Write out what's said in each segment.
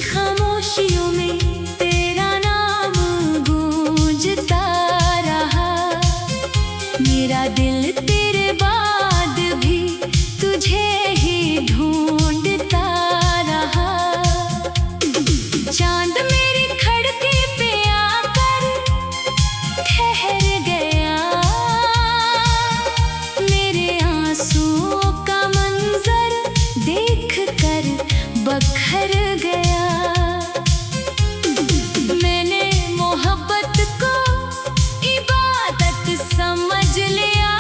खामोशियों में तेरा नाम गूंजता रहा। मेरा दिल तेरे बाद भी तुझे ही ढूंढता रहा। चांद मेरी खिड़की पे आकर ठहर गया। मेरे आंसुओं का मंजर देख कर बखर गया। मैंने मोहब्बत को इबादत समझ लिया।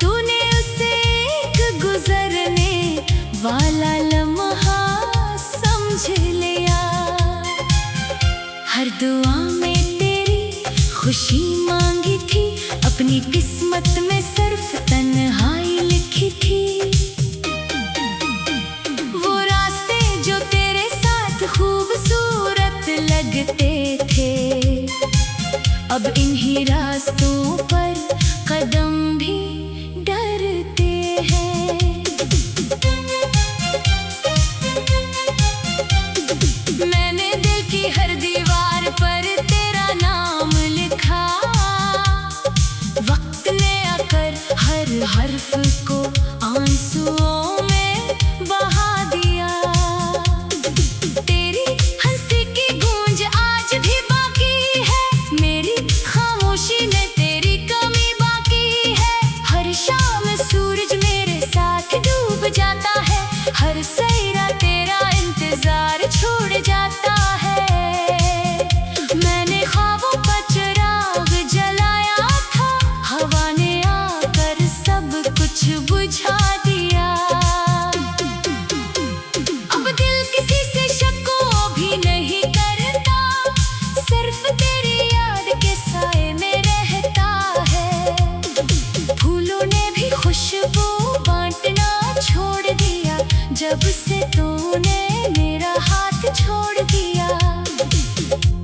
तूने उसे एक गुजरने वाला लम्हा समझ लिया। हर दुआ में तेरी खुशी मांगी थी। अपनी किस्मत में सिर्फ तन्हाई लिखी थी। खूबसूरत लगते थे, अब इन्हीं रास्तों पर कदम भी डरते हैं। मैंने दिल की हर दीवार पर तेरा नाम लिखा। वक्त ने आकर हर हर्फ को आंसुओं में बहा दिया। जाता है हर सैरा तेरा इंतजार छोड़ जाता है। मैंने ख्वाबों का चिराग जलाया था। हवा ने आकर सब कुछ बुझा दिया। अब दिल किसी से शक भी नहीं करता। सिर्फ तेरी याद के साए में रहता है। फूलों ने भी खुशबू बांटना छोड़ दिया जब से तूने मेरा हाथ छोड़ दिया।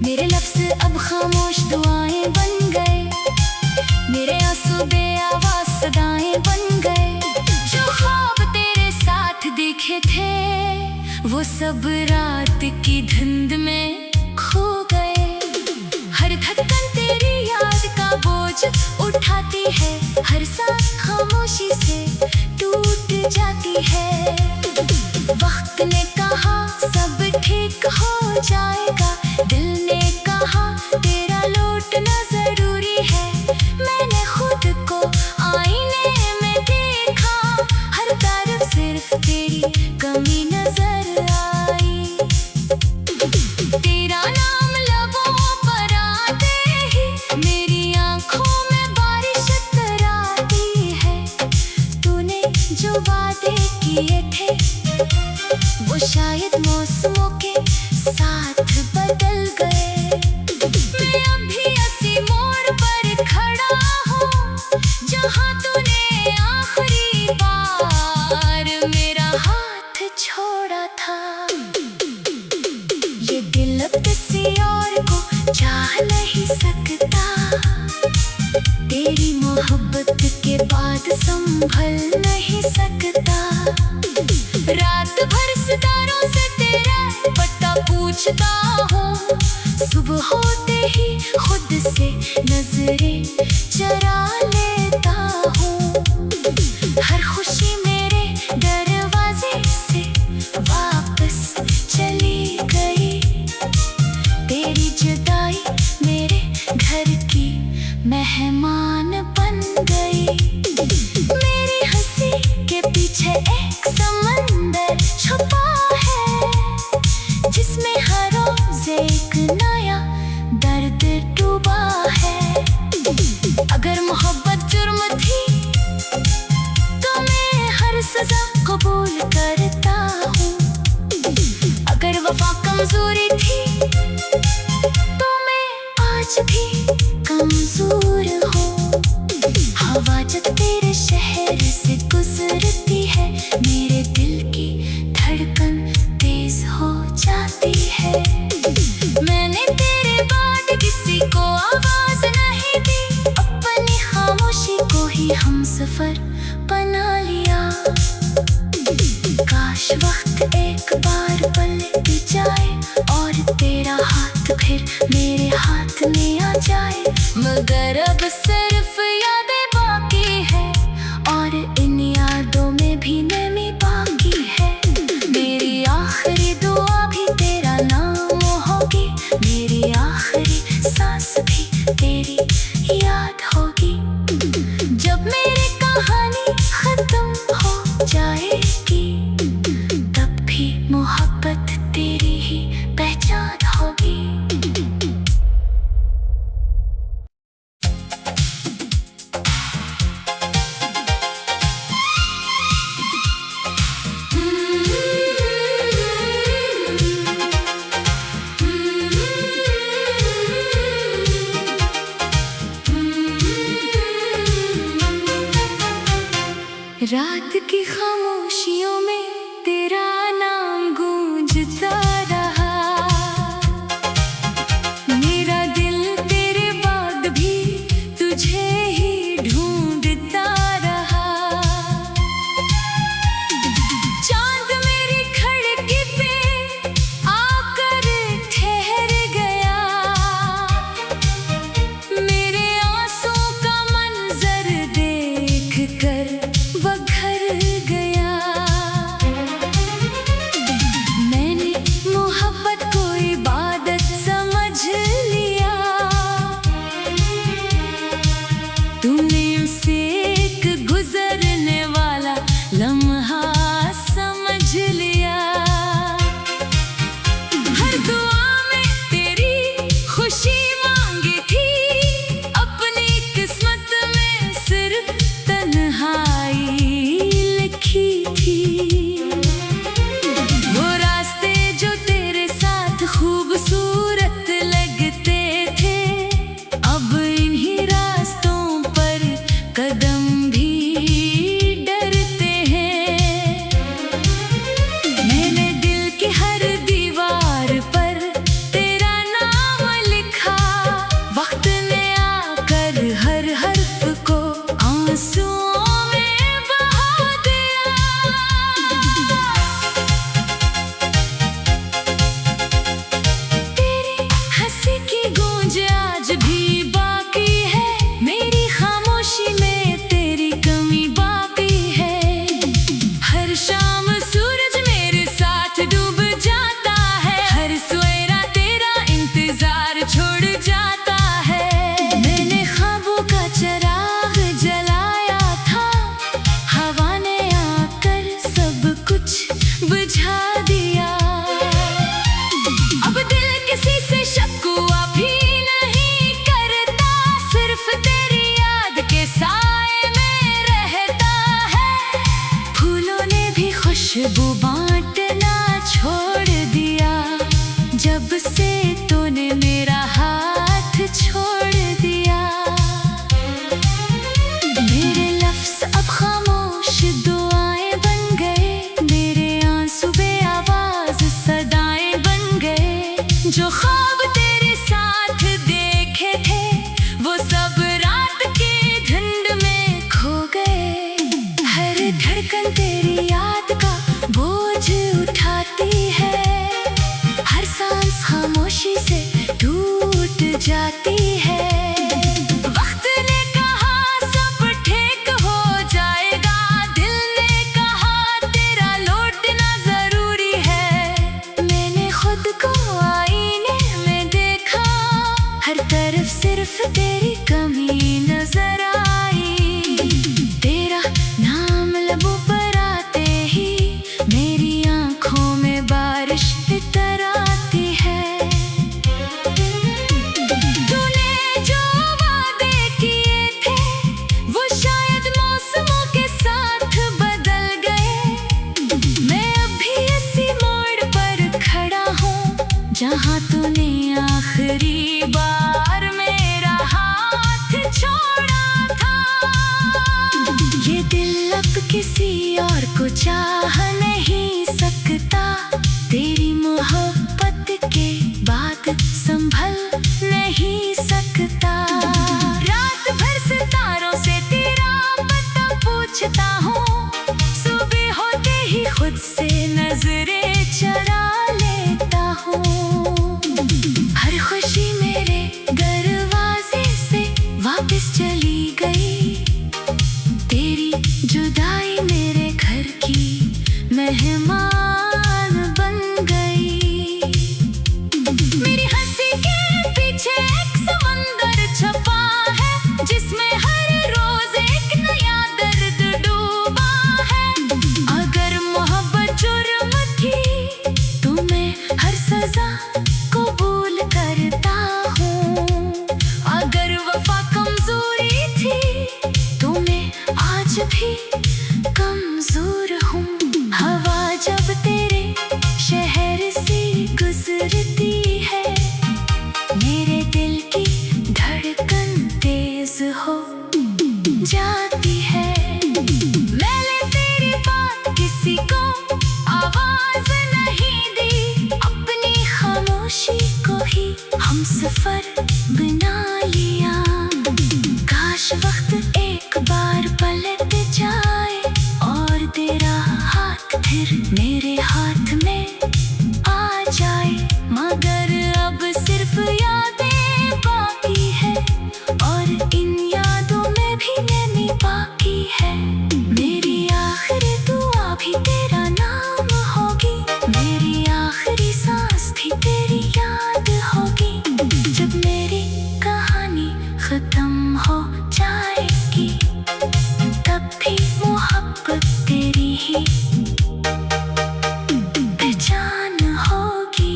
मेरे लफ्ज़ अब खामोश दुआएं बन गए। मेरे आंसू बेआवाज़ सदाएं बन गए। जो ख्वाब तेरे साथ दिखे थे वो सब रात की धुंध में खो गए। हर धड़कन तेरी याद का बोझ उठाती है। हर सांस खामोशी से टूट जाती है। वक्त ने कहा सब ठीक हो जाएगा। दिल ने कहा तेरा लौटना जरूरी है। मैंने खुद को आईने में देखा। हर तरफ सिर्फ तेरी कमी नजर आई। तेरा नाम लबों पर आते ही मेरी आंखों में बारिश तराती है। तूने जो वादे किए थे वो शायद मौसमों के साथ बदल गए। मैं अभी उसी मोड़ पर खड़ा हूँ जहाँ तूने आखिरी बार मेरा हाथ छोड़ा था। ये दिल अब किसी और को चाह नहीं सकता। तेरी मोहब्बत के बाद संभल नहीं सकता। रात भर सितारों से तेरा पता पूछता हूँ। सुबह होते ही खुद से नजरें चरा लेता हूँ। हर खुशी मेरे दरवाजे से वापस चली गई। तेरी जुदाई मेरे घर की मेहमान बन गई। मेरी हंसी के पीछे एक समंदर छुपा है जिसमें हर रोज एक नया दर्द डूबा है। अगर मोहब्बत आज भी कमजोर हो। हवा जब तेरे शहर से गुजरती है, मेरे दिल की धड़कन तेज हो जाती है। मैंने तेरे बाद किसी को आवाज नहीं दी, अपनी खामोशी को ही हमसफर बना लिया। काश वक्त एक बार पलट जाए और तेरा हाथ फिर मेरे हाथ में आ जाए, मगर अब सिर्फ यादें बाकी है और इन यादों में भी नमी बाकी है। मेरी आखिरी दुआ भी तेरा नाम होगी, मेरी आखिरी सांस भी तेरी याद होगी। जब मेरी कहानी खत्म हो जाएगी, तब भी मोहब्बत तेरी ही पहचान होगी। रात की खामोशियों में तेरा नाम गूंजता रहा, मेरा दिल तेरे बाद भी तुझे ही ढूंढता रहा। चांद मेरी खिड़की पे आकर ठहर गया, मेरे आंसुओं का मंजर देख कर बघर गया। मैंने मोहब्बत को इबादत समझ लिया, तूने उसे एक गुजरने वाला लम्हा समझ लिया। हर दुआ में तेरी खुशी मांगी थी, अपनी किस्मत में सिर्फ तन्हाई लिखी थी। वो रास्ते जो तेरे साथ खूबसूरत लगते थे, अब इन्हीं रास्तों पर कदम भी डरते हैं। मैंने दिल की हर दीवार पर तेरा नाम लिखा, वक्त ने आकर हर हर्फ को आंसुओं में बहा दिया। तेरी हंसी की गूंज आज भी बाकी है, मेरी खामोशी में तेरी कमी बाकी है। हर शाम सूरज मेरे साथ डूब जाता है, हर सवेरा तेरा इंतजार छोड़ जाता है। मैंने ख्वाबों का चिराग जलाया था, हवा ने आकर सब कुछ बुझा दिया। अब दिल किसी से शक्वा भी नहीं करता, सिर्फ तेरी याद के साए में रहता है। फूलों ने भी खुशबू बांटना छोड़ दिया, जब से तूने मेरा हाथ छोड़ दिया। मेरे लफ्ज़ अब खामोश दुआएं बन गए, मेरे आंसू बेआवाज़ सदाएं बन गए। जो ख्वाब तेरे साथ देखे थे, वो सब रात की धुंध में खो गए। हर धड़कन तेरी याद का बोझ उठाती है, हर सांस खामोशी से टूट जाती है। वक्त ने कहा सब ठीक हो जाएगा, दिल ने कहा तेरा लौटना जरूरी है। मैंने खुद को आईने में देखा, हर तरफ सिर्फ तेरी कमी नजर आई। तेरा नाम लबों पर आते ही मेरी आंखों में बारिश इतर आती है। तूने जो वादे किए थे, वो शायद मौसमों के साथ बदल गए। मैं अभी इसी मोड़ पर खड़ा हूँ, जहाँ तूने आखिरी बार चाह नहीं सकता, तेरी मोहब्बत के बाद संभल नहीं सकता। रात भर सितारों से तेरा पता पूछता हूँ, सुबह होते ही खुद से नजरें चरा लेता हूँ। हर खुशी मेरे दरवाजे से वापस चली गई, तेरी जुदाई मेरे घर की मेहमान बन गई। मेरी हंसी के पीछे एक समंदर छुपा है, जिसमें हर रोज एक नया दर्द डूबा है। अगर मोहब्बत जुर्म थी तो मैं हर सजा कबूल करता हूँ, अगर वफा कमजोरी थी तो मैं आज भी कमजोर हूँ। हवा जब तेरे शहर से गुजरती है, मेरे दिल की धड़कन तेज हो जाती है। मैंने तेरी बात किसी को आवाज नहीं दी, अपनी खामोशी को ही हमसफर बना लिया। काश वक्त एक बार पलट जाए और तेरा हाथ फिर मेरे हाथ में आ जाए, मगर अब सिर्फ यादें बाकी है और इन यादों में भी नमी बाकी है। मेरी आखिरी दुआ भी तेरा नाम होगी, मेरी आखिरी सांस भी तेरी याद होगी। जब मेरी कहानी खत्म हो जाएगी, तब भी मोहब्बत तेरी ही पहचान होगी।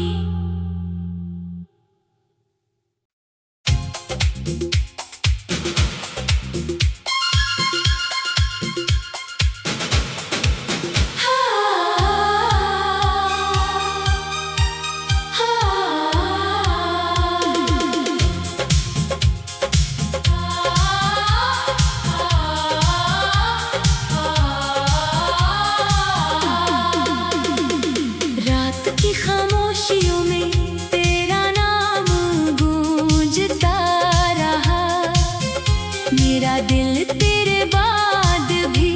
रात की खामोशियों में तेरा नाम गूंजता रहा, मेरा दिल तेरे बाद भी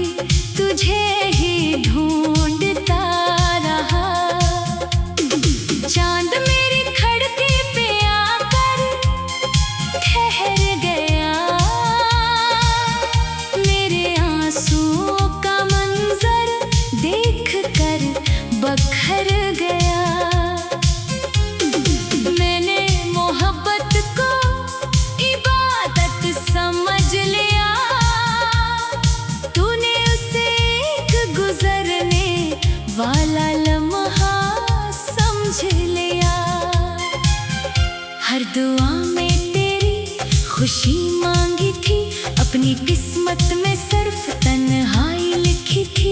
तुझे ही ढूंढता रहा। चांद मेरी खिड़की पे आकर ठहर गया, मेरे आंसुओं का मंजर देख कर बखर गया। मैंने मोहब्बत को इबादत समझ लिया, तूने उसे एक गुजरने वाला लम्हा समझ लिया। हर दुआ में तेरी खुशी मांगी थी, अपनी किस्मत में सिर्फ तन्हाई लिखी थी।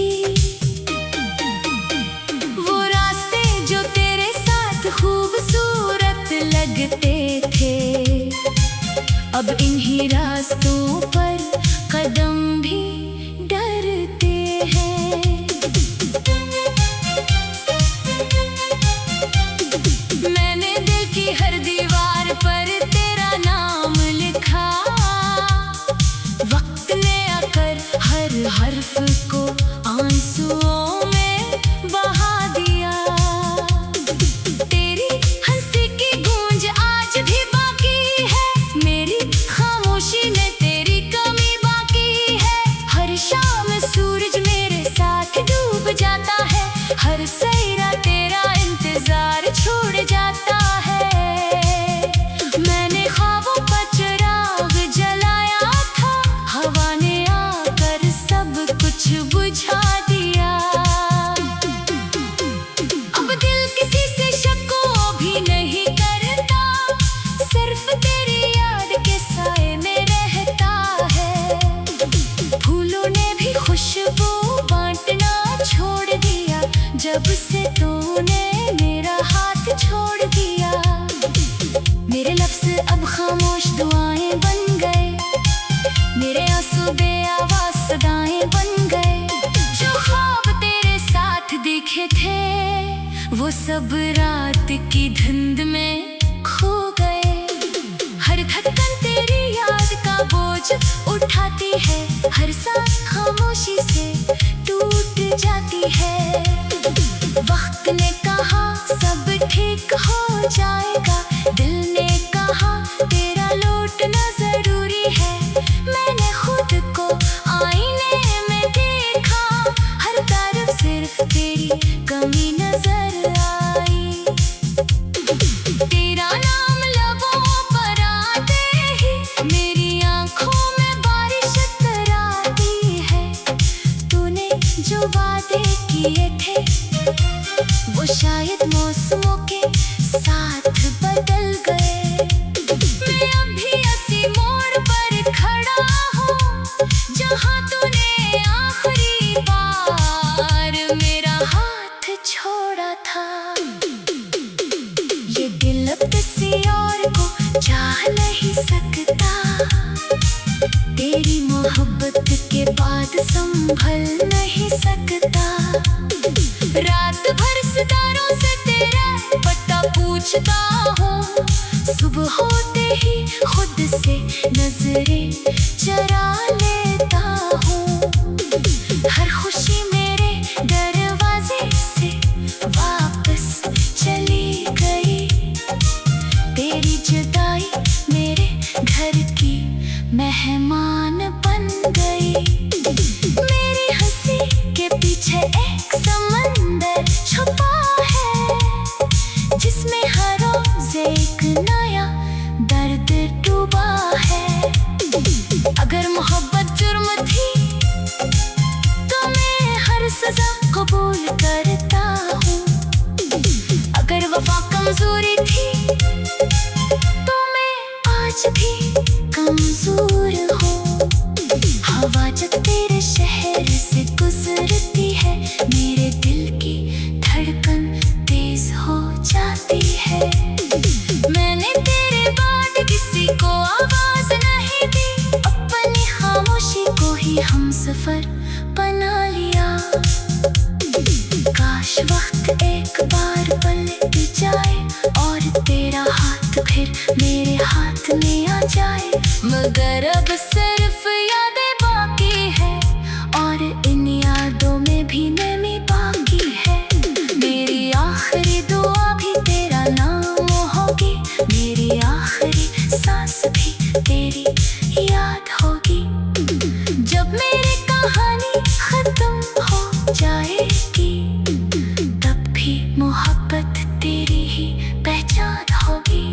खूबसूरत लगते थे, अब इन्हीं रास्तों पर कदम भी डरते हैं। मैंने दिल की हर दीवार पर तेरा नाम लिखा, वक्त ने आकर हर हर्फ को आंसुओं में बहा दिया। जाता है हर सैरा तेरा इंतजार छोड़ जाता है। मैंने ख्वाबों पर चिराग जलाया था, हवा ने आकर सब कुछ बुझा दिया। अब दिल किसी से शक्को भी नहीं करता, सिर्फ तेरी याद के साए में रहता है। फूलों ने भी खुशबू बांटना छोड़ दिया, जब से तूने मेरा हाथ छोड़ दिया। मेरे लफ्ज़ अब खामोश दुआएं बन गए, मेरे आंसू बेआवाज़ सदाएं बन गए। जो ख्वाब तेरे देखे थे वो सब रात की धुंध में खो गए। हर धड़कन तेरी याद का बोझ उठाती है, हर सांस खामोशी से टूट जाती है। वक्त ने कहा सब ठीक हो जाएगा, दिल ने कहा तेरा लौटना जरूरी है। मैंने खुद को आईने में देखा, हर तरफ सिर्फ तेरी कमी नजर आई। तेरा नाम लबों पर आते ही मेरी आंखों में बारिश तराती है। तूने जो वादे किए थे वो शायद मौसमों के साथ बदल गए। मैं अभी उसी मोड़ पर खड़ा हूँ जहाँ तूने आखिरी बार मेरा हाथ छोड़ा था। ये दिल अब किसी और को चाह नहीं सकता, तेरी मोहब्बत के बाद संभल नहीं सकता। रात भर सितारों से तेरा पता पूछता हूँ, सुबह होते ही खुद से नजरें चरा लेता हूँ। हर खुशी मेरे दरवाजे से वापस चली गई, तेरी जुदाई मेरे घर की मेहमान बन गई। मेरी हंसी के पीछे एक समंदर छुपा है, जिसमें हर रोज एक नया दर्द डूबा है। अगर मोहब्बत जुर्म थी तो मैं हर सजा कबूल करता हूँ। अगर वफा कमजोरी थी तो मैं आज भी कमजोर हूँ। हवा जब तेरे शहर से गुजरती है, मेरे दिल की धड़कन तेज हो जाती है। मैंने तेरे बाद किसी को आवाज नहीं दी, अपनी खामोशी को ही हमसफर बना लिया। काश वक्त एक बार पलट जाए और तेरा हाथ फिर मेरे हाथ में आ जाए, मगर अब सिर्फ यादें बाकी है और इन यादों में भी नमी बाकी है। मेरी आखिरी दुआ भी तेरा नाम होगी, मेरी आखिरी सांस भी तेरी याद होगी। जब मेरी कहानी खत्म हो जाएगी तब भी मोहब्बत तेरी ही पहचान होगी।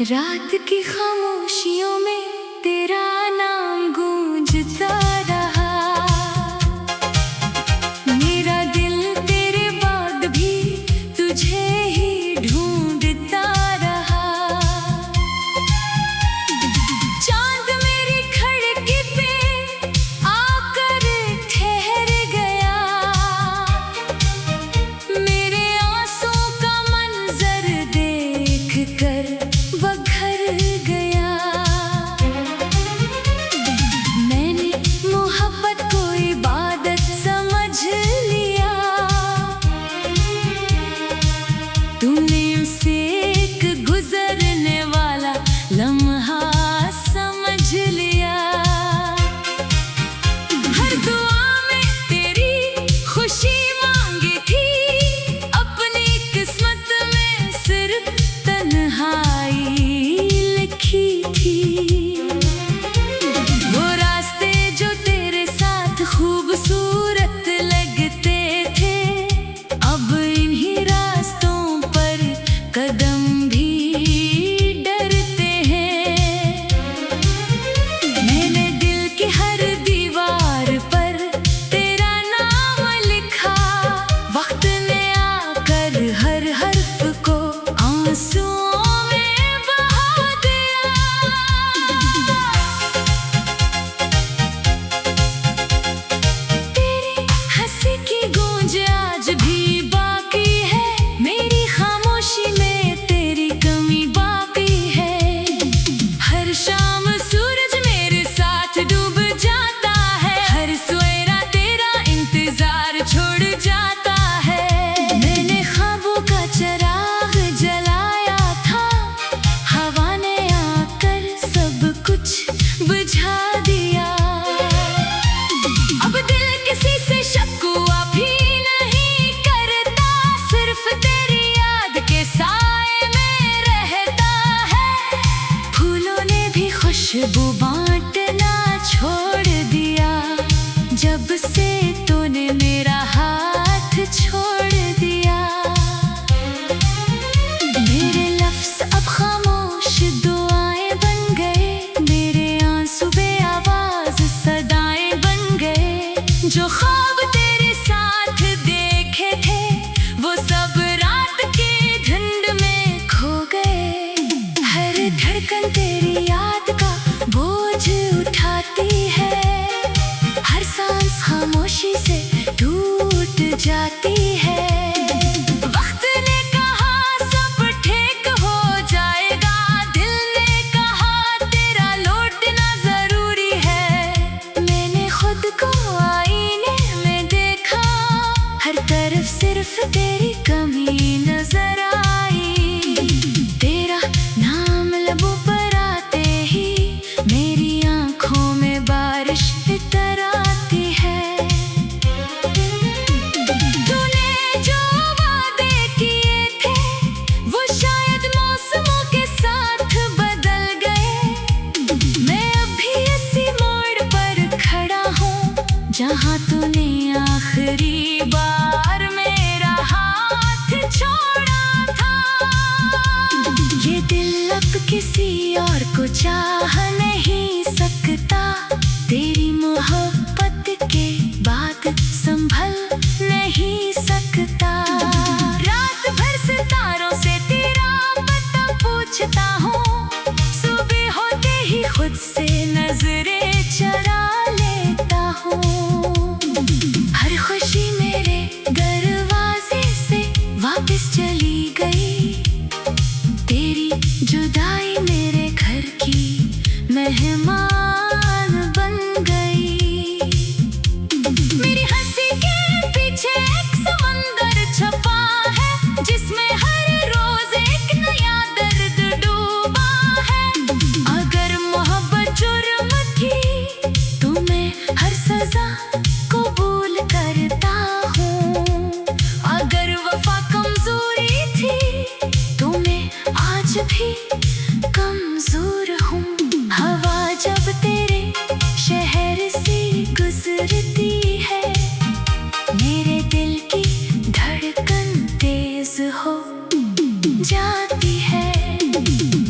रात की खामोशियों में तेरा नाम गूंजता रहा, मेरा दिल तेरे बाद भी तुझे ही ढूंढता रहा। चांद मेरी खिड़की पे आकर ठहर गया, मेरे आंसू का मंजर देख कर बघर गया। सिर्फ तेरी कमी नजर आई। तेरा नाम लबों पर आते ही मेरी आंखों में बारिश इतराती है। तूने जो वादे किए थे वो शायद मौसमों के साथ बदल गए। मैं अभी इसी मोड़ पर खड़ा हूँ जहाँ तूने आखिरी बार मेरा हाथ छोड़ा था। ये दिल अब किसी और को चाह नहीं सकता। तेरी मोहब्बत के बाद संभल नहीं सकता। रात भर सितारों से तेरा पता पूछता हूँ। सुबह होते ही खुद से नजरें चरा लेता हूँ। हर खुशी मेरे दरवाजे से वापस चली गई। तेरी जुदाई मेरे घर की मेहमान बन गई। मेरी हंसी के पीछे एक समंदर छपा है जिसमें हर रोज एक नया दर्द डूबा है। अगर मोहब्बत जुर्म थी तो मैं हर सजा कबूल करता हूँ। अगर वफा कमजोरी थी तो मैं आज भी कमजोर हूँ। हवा जब तेरे शहर से गुजरती है मेरे दिल की धड़कन तेज हो जाती है।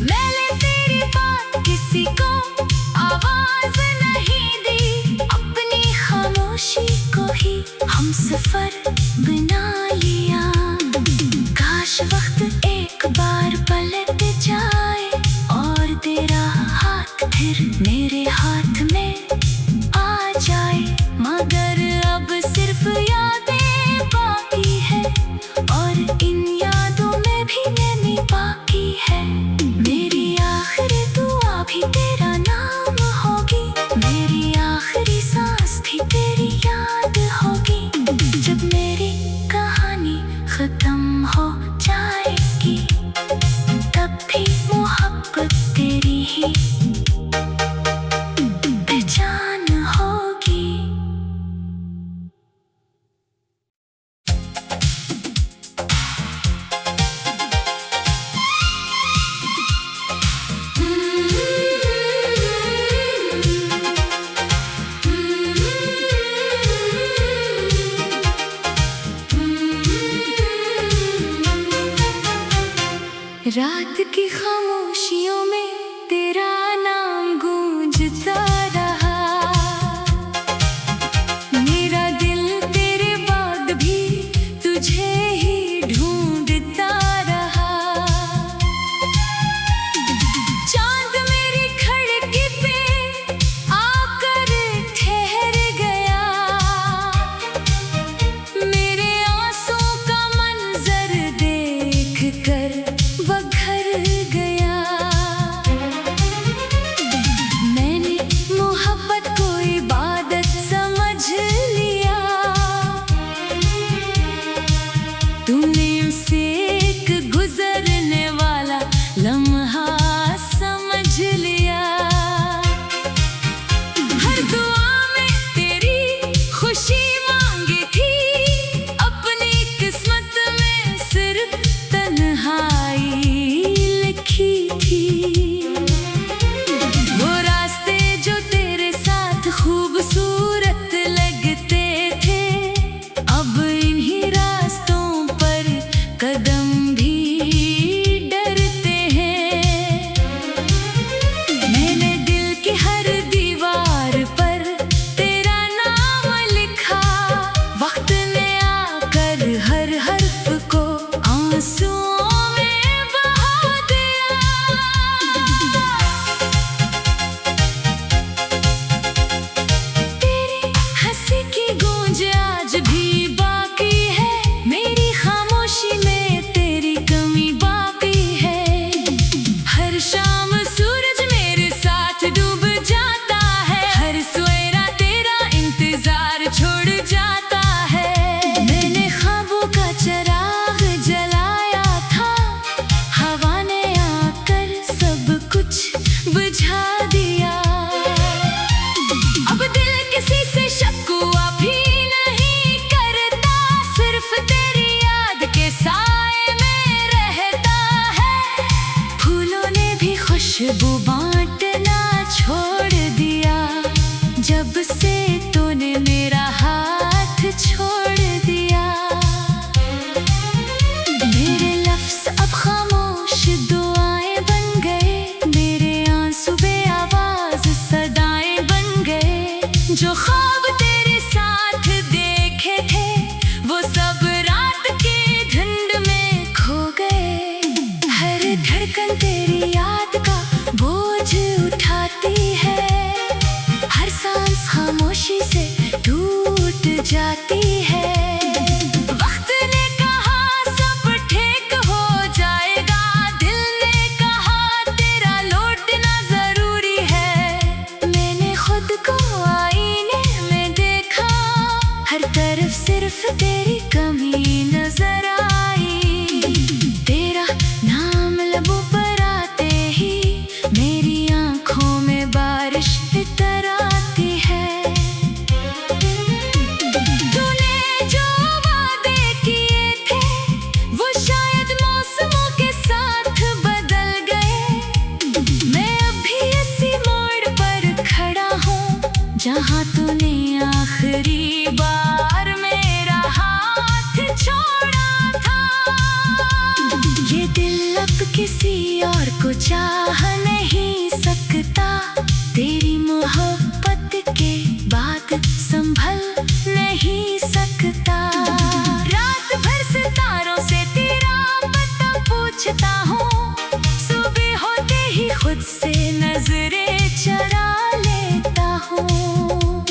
मैंने तेरी बात किसी को आवाज नहीं दी। अपनी खामोशी को ही हमसफर बना लिया। काश वक्त एक बार पलट जाए और तेरा हाथ फिर मेरे हाथ में आ जाए। मगर अब सिर्फ यादें बाकी है और इन यादों में भी नमी बाकी है। मेरी आखिरी दुआ भी तेरा नाम होगी। मेरी आखिरी सांस भी तेरी याद होगी। जब मेरी कहानी खत्म हो जाएगी तब भी मोहब्बत तेरी ही पहचान होगी। रात की खामोशियों में तेरा नाम गूंजता रहा। मेरा दिल तेरे बाद भी तुझे ही ढूंढता रहा। चांद मेरी खिड़की पे आकर ठहर गया। मेरे आंसू का मंजर देख कर बघर गया। मैंने मोहब्बत को इबादत समझ लिया। तूने उसे एक गुजरने वाला लम्हा समझ लिया। हर दुआ में तेरी खुशी मांगी थी। अपनी किस्मत में सिर्फ तन्हाई लिखी थी। वो रास्ते जो तेरे साथ खूबसूरत लगते थे अब इन्हीं रास्तों पर छोड़ दिया, जब से तूने मेरा हाथ छोड़ दिया। मेरे लफ्ज़ अब खामोश दुआएं बन गए, मेरे आंसू बेआवाज़ सदाएं बन गए। जो ख्वाब तेरे साथ देखे थे वो सब रात की धुंध में खो गए। हर धड़कन तेरी याद का बोझ उठाती है, हर सांस खामोशी से टूट जाती है। वक्त ने कहा सब ठीक हो जाएगा, दिल ने कहा तेरा लौटना जरूरी है। मैंने खुद को आईने में देखा, हर तरफ सिर्फ तेरी कमी नजर आई। तेरा नाम लबों पर आते ही मेरी आंखों में बारिश इतर आती है। तूने जो वादे किए थे वो शायद मौसमों के साथ बदल गए। मैं अभी इसी मोड़ पर खड़ा हूँ जहाँ तूने आखिरी बार मेरा हाथ छोड़ा था। ये दिल अब किसी और को चाह नहीं सकता, तेरी मोहब्बत के बाद संभल नहीं सकता। रात भर सितारों से तेरा पता पूछता हूँ, सुबह होते ही खुद से नजरें चरा लेता हूँ।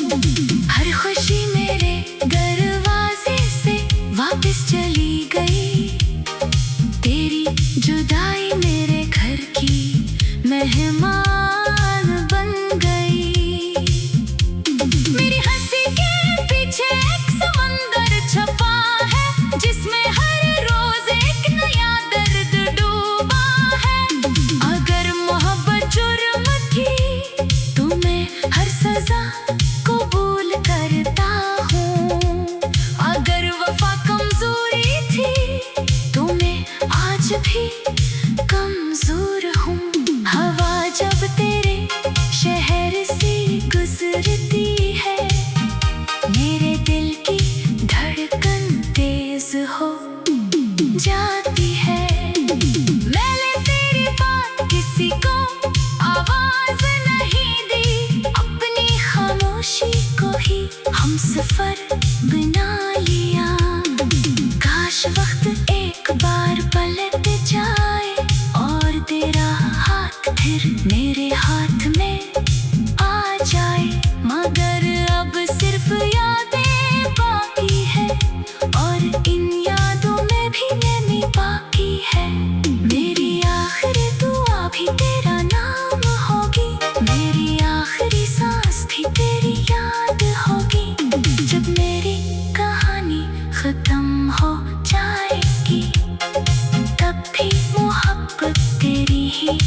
हर खुशी मेरे दरवाजे से वापस चली गई, तेरी जुदाई मेरे घर की मेहमान बन गई। मेरी हंसी के पीछे एक समंदर छुपा है, जिसमें हर रोज एक नया दर्द डूबा है। अगर मोहब्बत जुर्म थी तो मैं हर सजा कबूल करता हूँ, अगर वफा कमजोरी थी तो मैं आज भी कमजोर हूँ। हवा जब तेरे शहर से गुजरती है, मेरे दिल की धड़कन तेज हो जाती है। मैंने तेरी बात किसी को आवाज नहीं दी, अपनी खामोशी को ही हमसफर बना लिया। काश वक्त एक बार पलट जाए और तेरा हाथ फिर मेरे हाथ में आ जाए, मगर अब सिर्फ यादें बाकी है और इन यादों में भी नमी बाकी है। मेरी आखिरी दुआ भी तेरा नाम होगी, मेरी आखिरी सांस भी तेरी याद होगी। जब मेरी कहानी खत्म हो जाएगी तब भी मोहब्बत तेरी ही